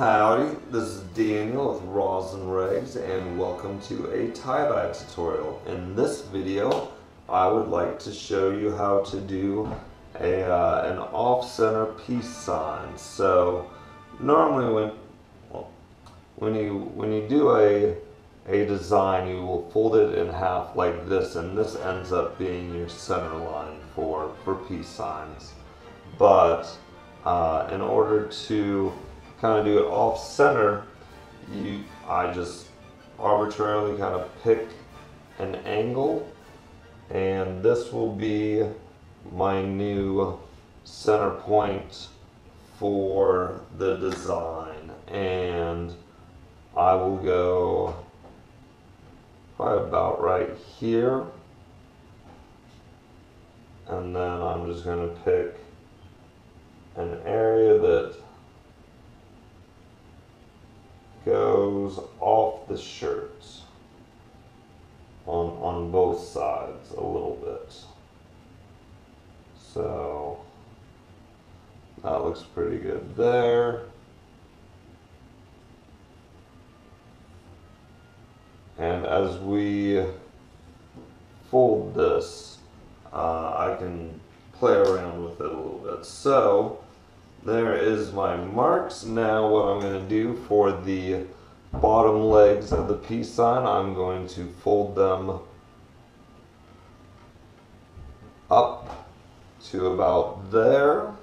Howdy, this is Daniel with Roslyn Rags and welcome to a tie-dye tutorial. In this video, I would like to show you how to do an off-center peace sign. So normally when you do a design, you will fold it in half like this, and this ends up being your center line for peace signs. But in order to kind of do it off center, I just arbitrarily kind of pick an angle, and this will be my new center point for the design. And I will go probably about right here, and then I'm just going to pick an area that goes off the shirt on both sides a little bit. So that looks pretty good there. And as we fold this, I can play around with it a little bit. So there is my marks. Now what I'm going to do for the bottom legs of the peace sign, I'm going to fold them up to about there,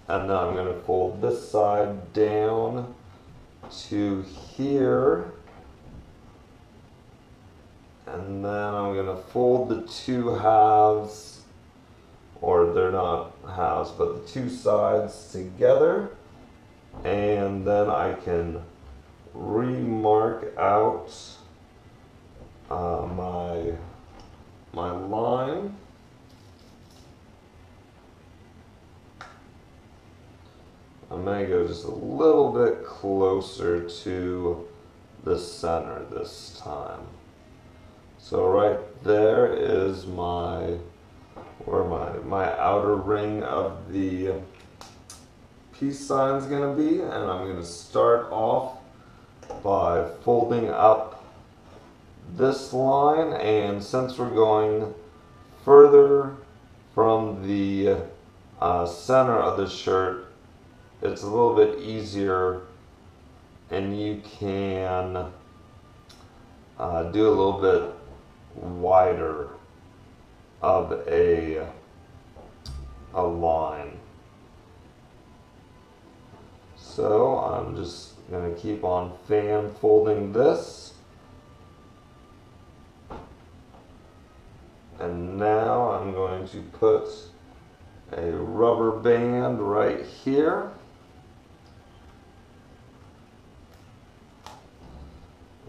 and then I'm going to fold this side down to here, and then I'm going to fold the two halves, or they're not halves, but the two sides together, and then I can remark out my line. I'm going to go just a little bit closer to the center this time. So right there is where my outer ring of the peace sign is going to be, and I'm going to start off by folding up this line. And since we're going further from the center of the shirt, it's a little bit easier, and you can do a little bit wider of a line. So I'm just going to keep on fan folding this, and now I'm going to put a rubber band right here,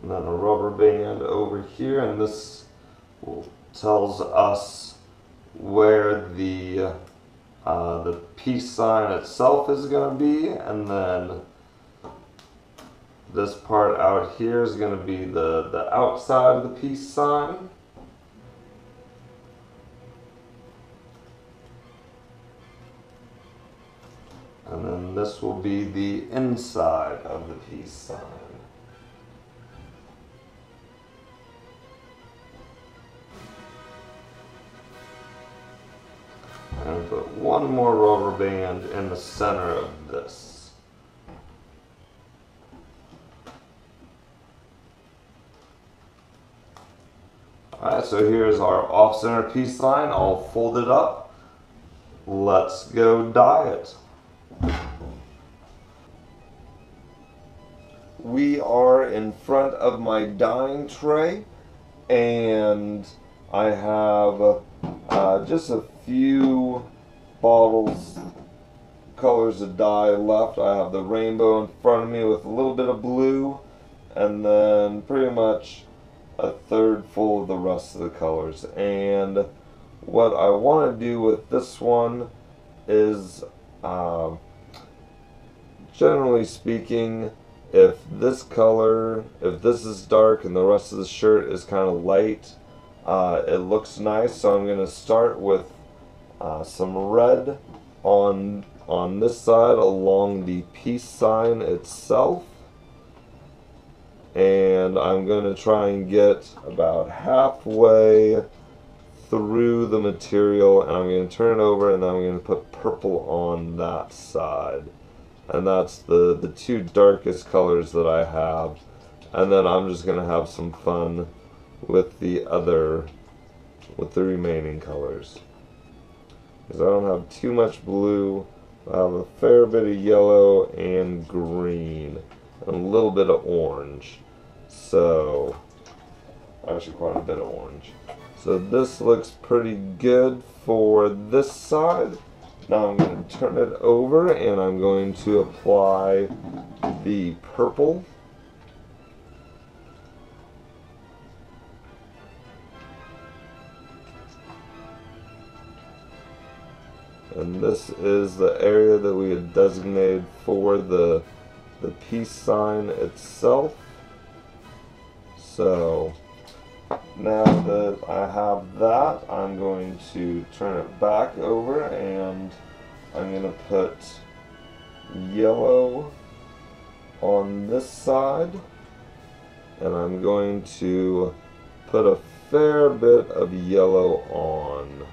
and then a rubber band over here, and this tells us where the peace sign itself is going to be, and then this part out here is going to be the outside of the peace sign. And then this will be the inside of the peace sign. And put one more rubber band in the center of this. Alright, so here's our off-center peace sign all folded up. Let's go dye it. We are in front of my dyeing tray, and I have just a few colors of dye left. I have the rainbow in front of me with a little bit of blue, and then pretty much a third full of the rest of the colors. And what I want to do with this one is, generally speaking, if this is dark and the rest of the shirt is kind of light, it looks nice. So I'm going to start with some red on this side along the peace sign itself. and I'm going to try and get about halfway through the material, and I'm going to turn it over, and then I'm going to put purple on that side. And that's the two darkest colors that I have. And then I'm just going to have some fun with the remaining colors. Because I don't have too much blue. I have a fair bit of yellow and green. And a little bit of orange. So, actually quite a bit of orange. So this looks pretty good for this side. Now I'm going to turn it over and I'm going to apply the purple. And this is the area that we had designated for the peace sign itself. So now that I have that, I'm going to turn it back over and I'm going to put yellow on this side, and I'm going to put a fair bit of yellow on.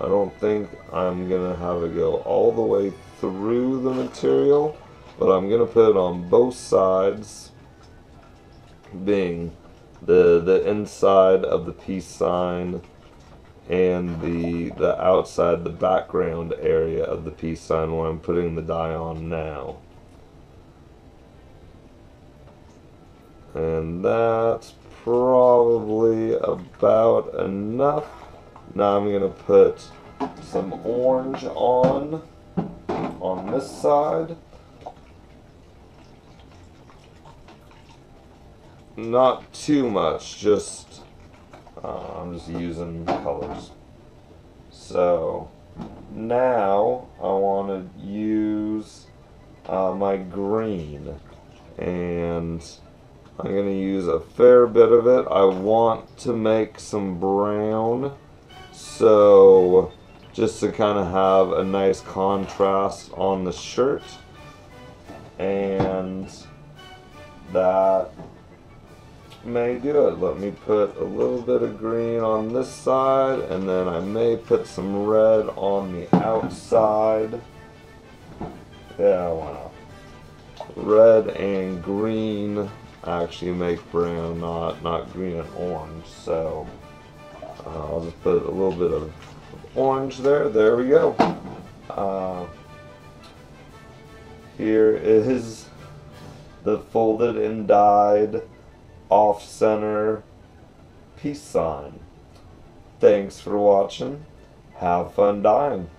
I don't think I'm going to have it go all the way through the material, but I'm going to put it on both sides, being the inside of the peace sign and the outside, the background area of the peace sign where I'm putting the dye on now. And that's probably about enough. Now I'm going to put some orange on this side. Not too much, just I'm just using colors. So now I want to use my green, and I'm going to use a fair bit of it. I want to make some brown, so just to kind of have a nice contrast on the shirt, and that may do it. Let me put a little bit of green on this side, and then I may put some red on the outside. Yeah, why not? Red and green actually make brown, not green and orange. So I'll just put a little bit of orange there. There we go. Here is the folded and dyed off-center peace sign. Thanks for watching. Have fun dyeing.